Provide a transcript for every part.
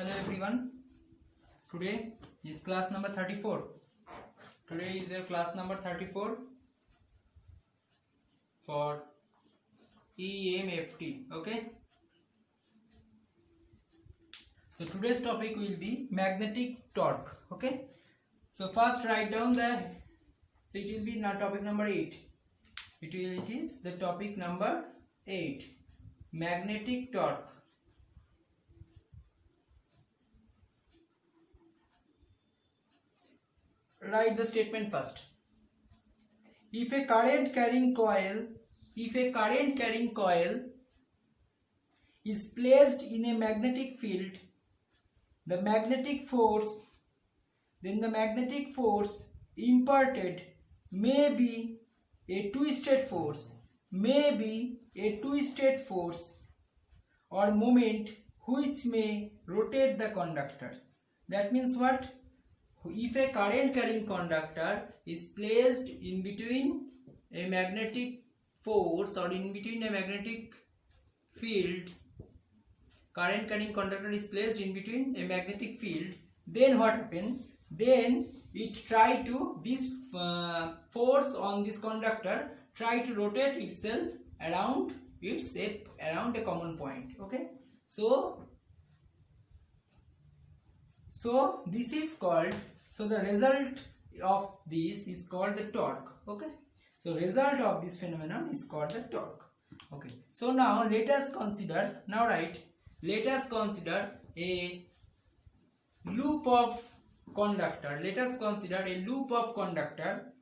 Hello everyone. Today is class number 34. Today is your class number 34 for EMFT. Okay. So today's topic will be magnetic torque. Okay. So first write down the. So it will be now topic number 8. It is the topic number 8. Magnetic torque. Write the statement first. If a current carrying coil is placed in a magnetic field, the magnetic force imparted may be a twisted force, or moment which may rotate the conductor. That means what? If a current carrying conductor is placed in between a magnetic force or in between a magnetic field, current carrying conductor is placed in between a magnetic field, then what happens? Then it try to, this force on this conductor try to rotate itself around around a common point. Okay, so this is called, so the result of this is called the torque. Okay, so result of this phenomenon is called the torque. Okay, so now let us consider, let us consider a loop of conductor. Let us consider a loop of conductor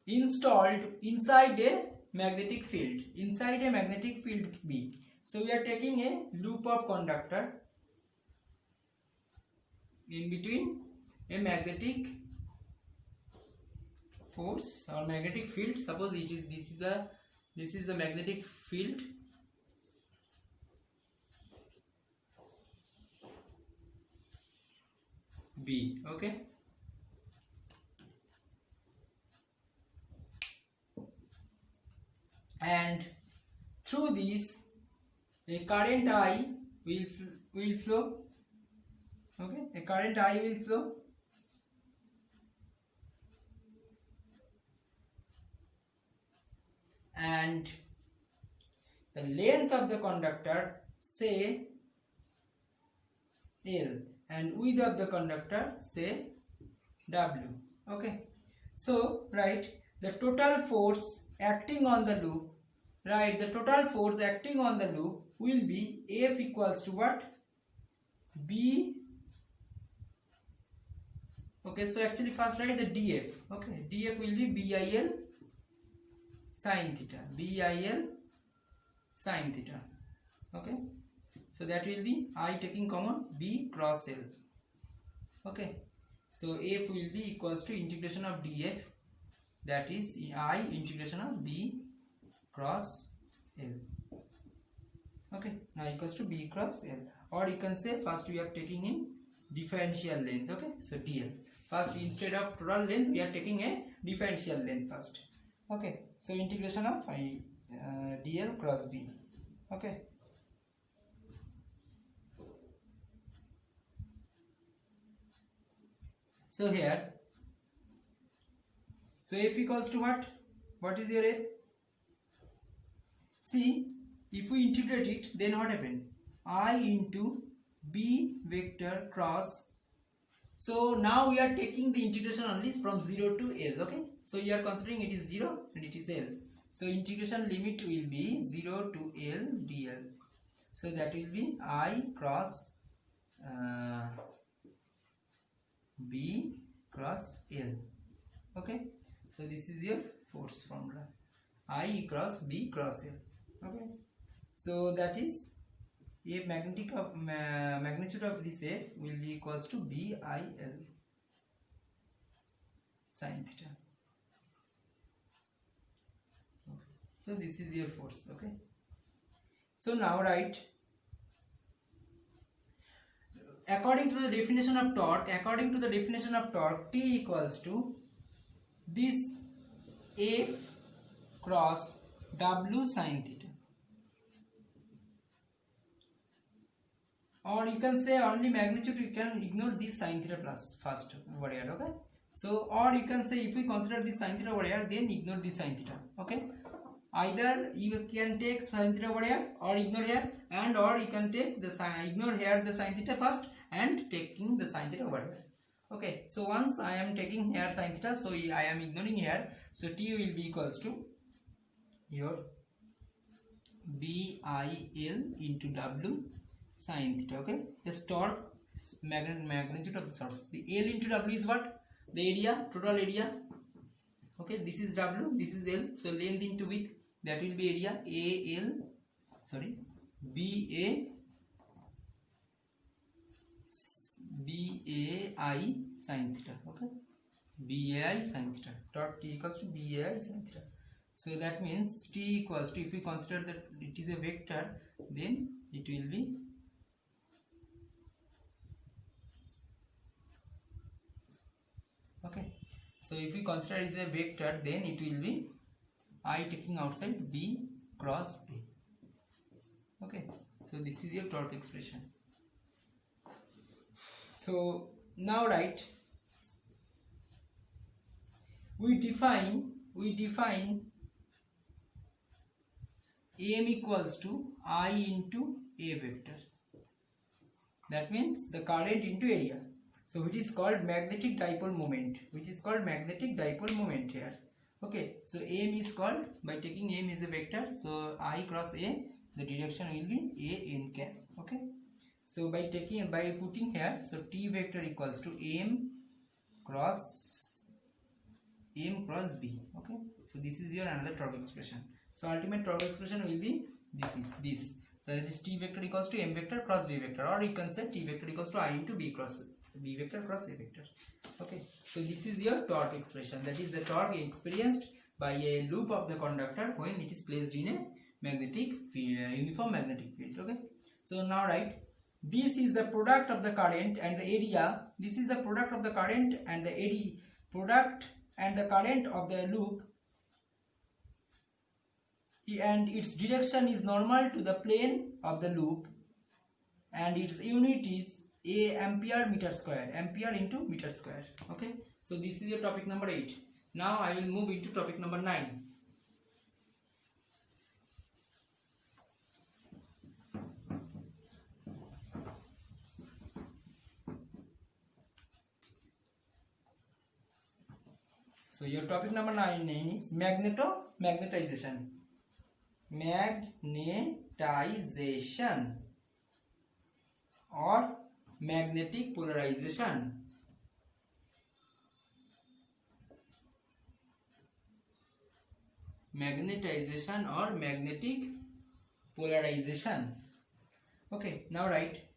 installed inside a magnetic field, B. So we are taking a loop of conductor in between a magnetic force or magnetic field. Suppose this is the magnetic field, B. Okay, and through this a current I will flow. Okay, a current I will flow, and the length of the conductor say L and width of the conductor say W. Okay, so write the total force acting on the loop. The total force acting on the loop will be F equals to what? B. Okay, so actually first write the dF. Okay, dF will be BIL sin theta. Okay, so that will be I taking common B cross L. Okay, so F will be equals to integration of dF, that is I integration of B cross L. Okay, now equals to B cross L, or you can say first we are taking in differential length. Okay, so dl first, instead of total length we are taking a differential length first. Okay, so integration of I dl cross B. Okay, so here, so F equals to what is your F? See, if we integrate it, then what happened? I into B vector cross. So now we are taking the integration only from 0 to L. Okay, so you are considering it is 0 and it is L. So integration limit will be 0 to L dl. So that will be I cross B cross L. Okay, so this is your force formula, I cross B cross L. Okay, so that is a magnitude of this F will be equals to BIL sin theta. Okay, so this is your force. Okay, so now write, according to the definition of torque, T equals to this F cross W sin theta. or you can say only magnitude, you can ignore this sin theta plus first over here. Okay, so or you can say if we consider this sin theta over here, then ignore this sin theta. Okay, either you can take sin theta over here or ignore here, and or you can take the ignore here the sin theta first and taking the sin theta over here. Okay, so once I am taking here sin theta, so I am ignoring here, so T will be equals to your BIL into W sin theta. Okay, this torque magnitude of the source. The L into W is what? The area, total area. Okay, this is W, this is L, so length into width, that will be area. BAI sin theta. Okay, BAI sin theta. Torque T equals to BAI sin theta. So that means T equals to, if we consider that it is a vector, then it will be okay. So if we consider it is a vector, then it will be I taking outside B cross A. Okay, so this is your torque expression. So now right, we define M equals to I into A vector. That means the current into area. So it is called magnetic dipole moment, here. Okay, so M is called, by taking M as a vector, so I cross A, the direction will be A n cap. Okay, so by putting here, so T vector equals to M cross B. Okay, so this is your another torque expression. So ultimate torque expression will be this. That is T vector equals to M vector cross B vector, or you can say T vector equals to I into B vector cross A vector. Okay, so this is your torque expression, that is the torque experienced by a loop of the conductor when it is placed in a magnetic field, uniform magnetic field. Okay, so now right, this is the product of the current and the area. This is the product of the current and the area, product and the current of the loop, and its direction is normal to the plane of the loop, and its unit is a ampere meter square, ampere into meter square. Okay, so this is your topic number 8. Now I will move into topic number 9. So your topic number 9 is magnetization or magnetic polarization. Magnetization or magnetic polarization. Okay, now write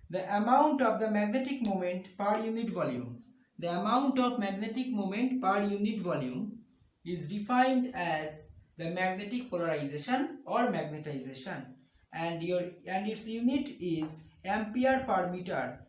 the amount of the magnetic moment per unit volume. The amount of magnetic moment per unit volume is defined as the magnetic polarization or magnetization, and its unit is ampere per meter,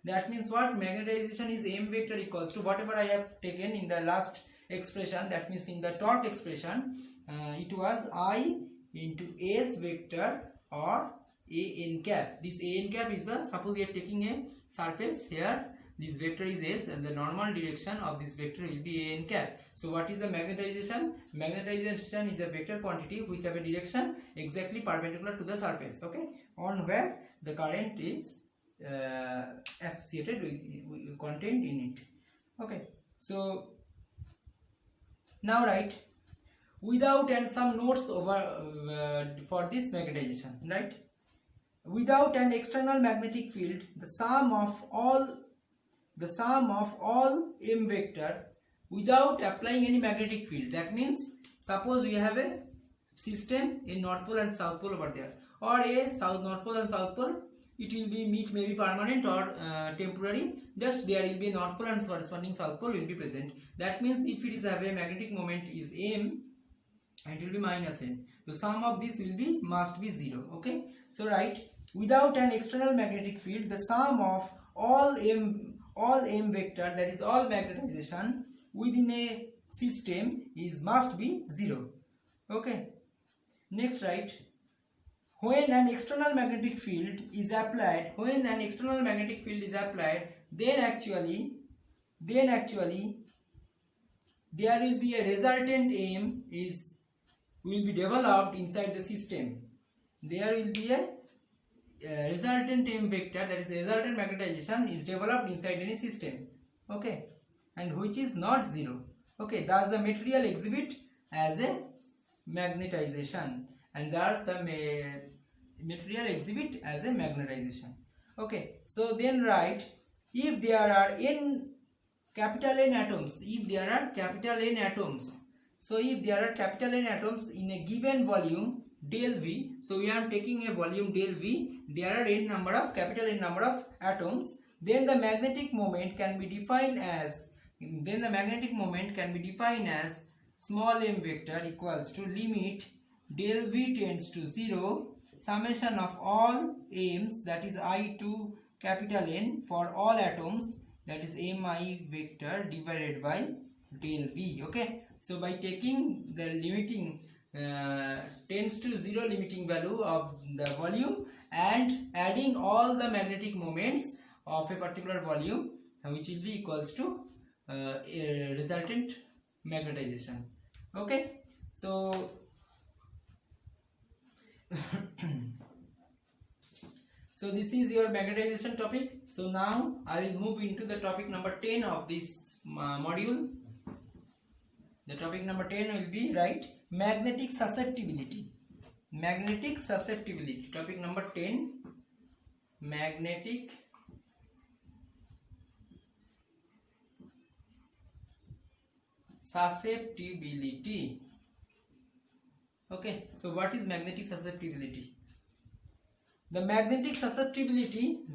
That means what? Magnetization is M vector equals to whatever I have taken in the last expression, that means in the torque expression, it was I into S vector or A n cap. This A n cap is the, suppose we are taking a surface here, this vector is S and the normal direction of this vector will be A n cap. So what is the magnetization? Magnetization is a vector quantity which have a direction exactly perpendicular to the surface, okay, on where the current is associated with contained in it. Okay, so now write without, and some notes over for this magnetization, right? Without an external magnetic field, the sum of all M vector without applying any magnetic field. That means suppose we have a system in North Pole and South Pole over there, or a North Pole and South Pole, it will be maybe permanent or temporary, just there will be North Pole and corresponding South Pole will be present. That means if it is have a magnetic moment is M, and it will be minus M, the sum of this will be must be 0. Okay, so write without an external magnetic field, the sum of all M vector, that is all magnetization within a system is must be 0. Okay, next write when an external magnetic field is applied, then actually there will be a resultant M will be developed inside the system. There will be a resultant M vector, that is resultant magnetization, is developed inside any system. Okay, and which is not zero. Okay, thus the material exhibit as a magnetization, and thus the material exhibit as a magnetization. Okay, so then write, if there are capital N atoms, so if there are capital N atoms in a given volume del V, so we are taking a volume del V, there are capital N number of atoms, then the magnetic moment can be defined as small m vector equals to limit del V tends to 0 summation of all m's, that is I to capital N, for all atoms, that is mi vector divided by del V. Okay, so by taking the limiting tends to 0 limiting value of the volume and adding all the magnetic moments of a particular volume, which will be equals to a resultant magnetization. Okay, so so this is your magnetization topic. So now I will move into the topic number 10 of this module. The topic number 10 will be, right, magnetic susceptibility. Topic number 10, magnetic susceptibility. Okay, so what is magnetic susceptibility? The magnetic susceptibility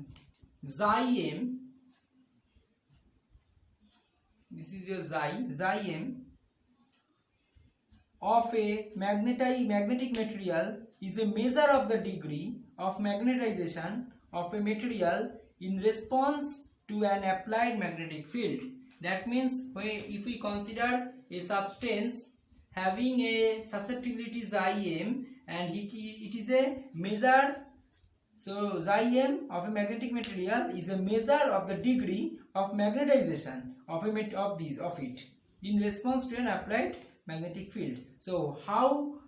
xi m, this is your xi m of a magnetic material is a measure of the degree of magnetization of a material in response to an applied magnetic field. That means if we consider a substance having a susceptibility xi m and it is a measure, so xi m of a magnetic material is a measure of the degree of magnetization of it in response to an applied magnetic field. So how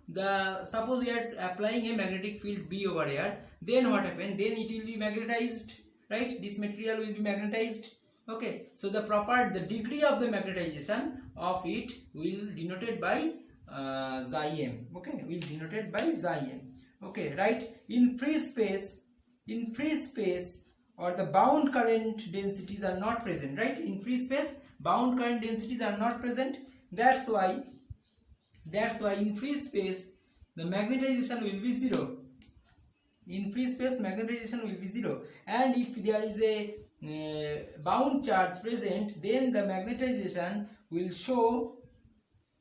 suppose we are applying a magnetic field B over here, then what happens? Then it will be magnetized, right? This material will be magnetized. Okay, so the degree of the magnetization of it will denoted by xi m. Okay, will denoted by xi m. Okay, right? In free space or the bound current densities are not present, right? In free space bound current densities are not present. That's why in free space the magnetization will be 0. In free space magnetization will be 0, and if there is a bound charge present, then the magnetization will show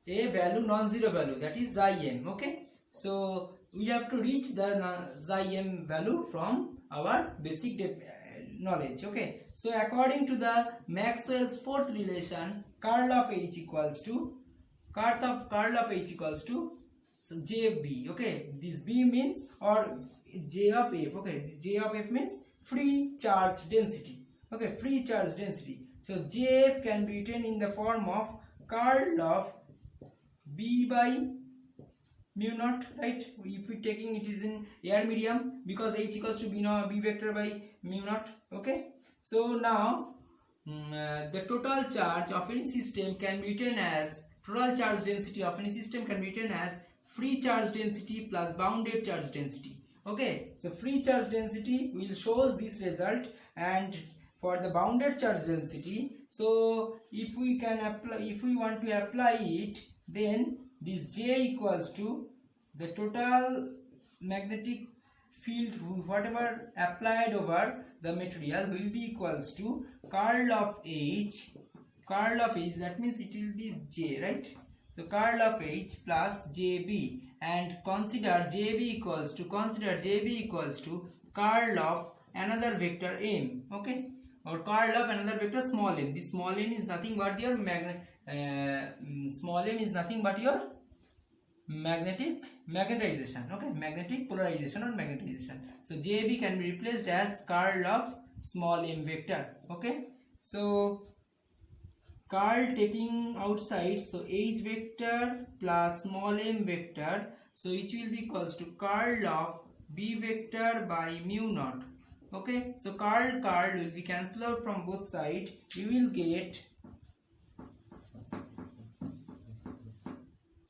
a value, non-zero value, that is xi m. Okay, so we have to reach the xi m value from our basic knowledge. Okay, so according to the Maxwell's fourth relation, curl of H equals to so J of B. Okay, this B means, or J of F. Okay, J of F means free charge density. Okay, free charge density. So Jf can be written in the form of curl of B by mu naught, right? If we taking it is in air medium, because H equals to B vector by mu naught. Okay, so now the total charge of any system can be written as total charge density of any system can be written as free charge density plus bounded charge density. Okay, so free charge density will shows this result, and for the bounded charge density, so if we want to apply it, then this J equals to the total magnetic field whatever applied over the material will be equals to curl of H, that means it will be J, right? So curl of H plus JB, and consider JB equals to curl of another vector M. Okay, or curl of another vector small m. This small m is nothing but your magnetization. Okay, magnetic polarization or magnetization. So JB can be replaced as curl of small m vector. Okay, so curl taking outside, so h vector plus small m vector, so it will be equals to curl of b vector by mu naught. Okay, so curl will be cancelled out from both sides. You will get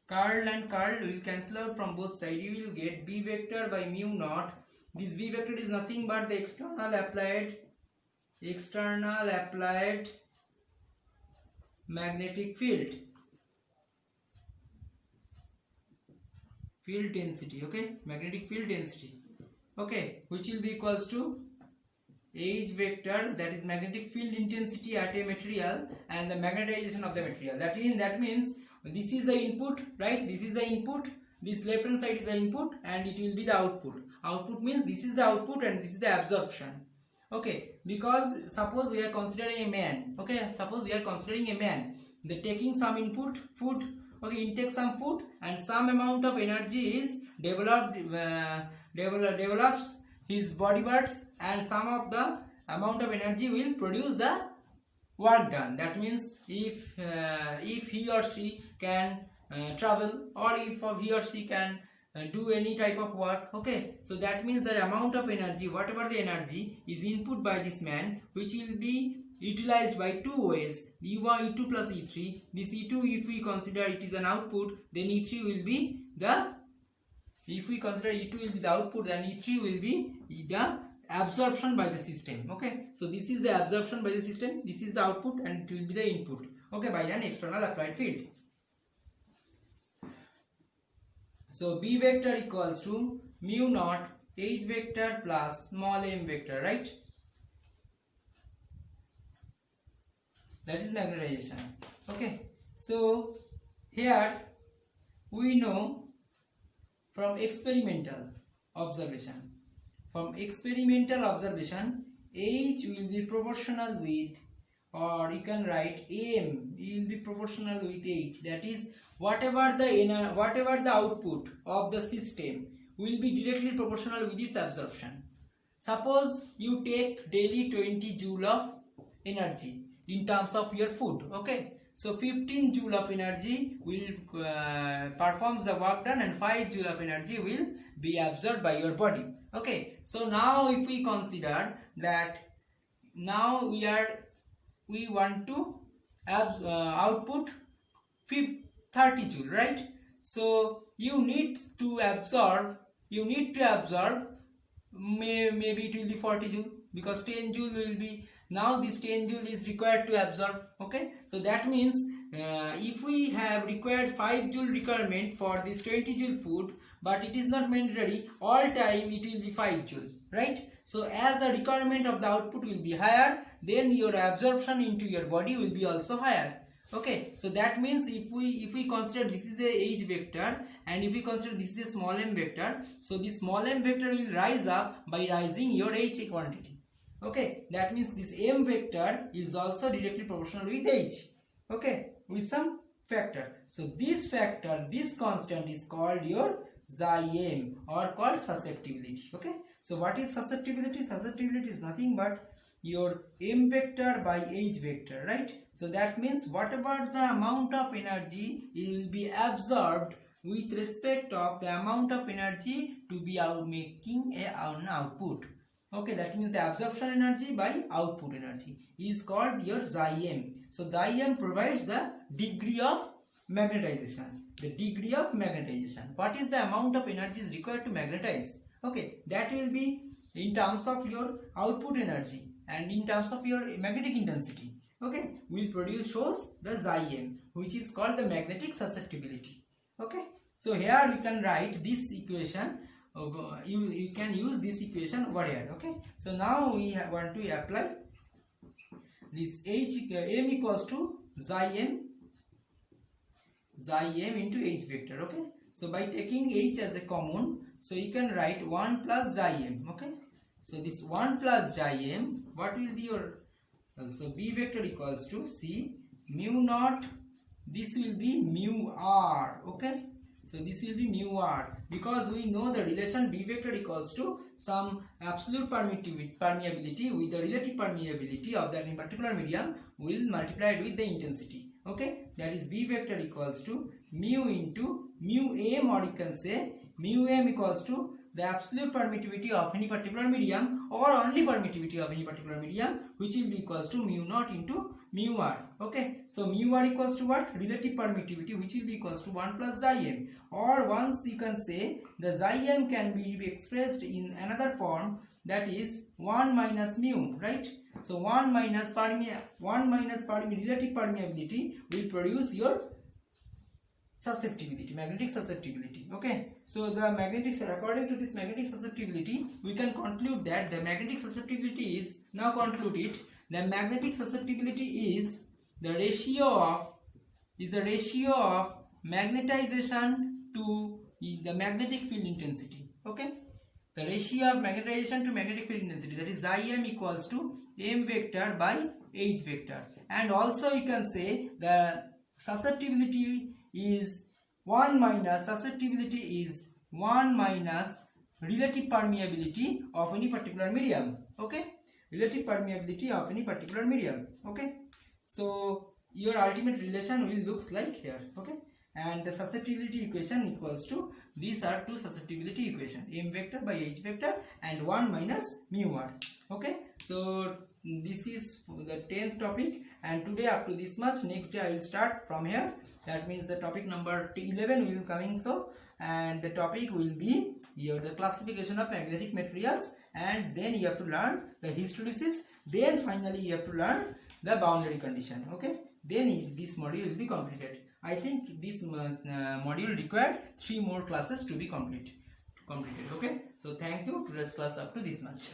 curl and curl will cancel out from both sides. You will get b vector by mu naught. This b vector is nothing but the external applied magnetic field density. Okay, magnetic field density. Okay, which will be equals to h vector, that is magnetic field intensity at a material, and the magnetization of the material. That means this is the input, right? This is the input, this left hand side is the input, and it will be the output. Output means this is the output and this is the absorption. Okay, because suppose we are considering a man. Okay, suppose we are considering a man, the taking some input, food. Okay, intake some food, and some amount of energy is develops his body parts, and some of the amount of energy will produce the work done. That means if he or she can travel, or if he or she can do any type of work. Okay, so that means the amount of energy, whatever the energy is input by this man, which will be utilized by two ways, E1, E2 plus E3. This E2, if we consider it is an output, then E3 will be the, if we consider E2 will be the output, then E3 will be the absorption by the system. Okay, so this is the absorption by the system, this is the output, and it will be the input. Okay, by an external applied field. So B vector equals to mu naught H vector plus small m vector, right? That is magnetization. Okay, so here we know from experimental observation, H will be proportional with, or you can write M will be proportional with H. That is, whatever the output of the system will be directly proportional with its absorption. Suppose you take daily 20 joule of energy in terms of your food. Okay, so 15 joule of energy will performs the work done, and 5 joule of energy will be absorbed by your body. Okay, so now if we consider that now we want to output 30 joule, right? So you need to absorb maybe it will be 40 joule, because 10 joule will be, now this 10 joule is required to absorb. Okay, so that means if we have required 5 joule requirement for this 20 joule food, but it is not mandatory all time it will be 5 joule, right? So as the requirement of the output will be higher, then your absorption into your body will be also higher. Okay, so that means if we consider this is a H vector, and if we consider this is a small m vector, so this small m vector will rise up by rising your H quantity. Okay, that means this m vector is also directly proportional with H. Okay, with some factor. So this factor, this constant is called your xi m, or called susceptibility. Okay, so what is susceptibility? Susceptibility is nothing but your m vector by H vector, right? So that means whatever the amount of energy will be absorbed with respect of the amount of energy to be making an output. Okay, that means the absorption energy by output energy is called your xi m. So xi m provides the degree of magnetization. The degree of magnetization. What is the amount of energy is required to magnetize? Okay, that will be in terms of your output energy and in terms of your magnetic intensity. Okay, will shows the xi m, which is called the magnetic susceptibility. Okay, so here we can write this equation. You can use this equation over here. Okay, so now we want to apply this m equals to xi m into H vector. Okay, so by taking H as a common, so you can write 1 plus xi m. Okay, so this 1 plus xi m, what will be your, so B vector equals to C mu naught, this will be mu r. Okay, So this will be mu r, because we know the relation B vector equals to some absolute permeability with the relative permeability of that in particular medium will multiply it with the intensity. Okay, that is B vector equals to mu into mu m, or you can say mu m equals to the absolute permittivity of any particular medium or only permittivity of any particular medium, which will be equals to mu naught into mu r. Okay, so mu r equals to what? Relative permittivity, which will be equals to 1 plus xi m, or once you can say the xi m can be expressed in another form, that is 1 minus mu, right? So 1 minus relative permeability will produce your susceptibility, magnetic susceptibility. Okay, so the according to this magnetic susceptibility, we can conclude that the magnetic susceptibility is, now conclude it, the magnetic susceptibility is the ratio of magnetization to the magnetic field intensity. Okay, the ratio of magnetization to magnetic field intensity, that is xi m equals to m vector by h vector. And also you can say the susceptibility is 1 minus relative permeability of any particular medium. Okay, relative permeability of any particular medium. Okay, so your ultimate relation will looks like here. Okay, and the susceptibility equation equals to, these are two susceptibility equation, m vector by h vector and 1 minus mu r. Okay, so this is the 10th topic, and today up to this much. Next day I will start from here. That means the topic number 11 will coming, so, and the topic will be here the classification of magnetic materials, and then you have to learn the hysteresis, then finally you have to learn the boundary condition. Okay, then this module will be completed. I think this module required 3 more classes to be completed. Okay, so thank you. Today's class up to this much.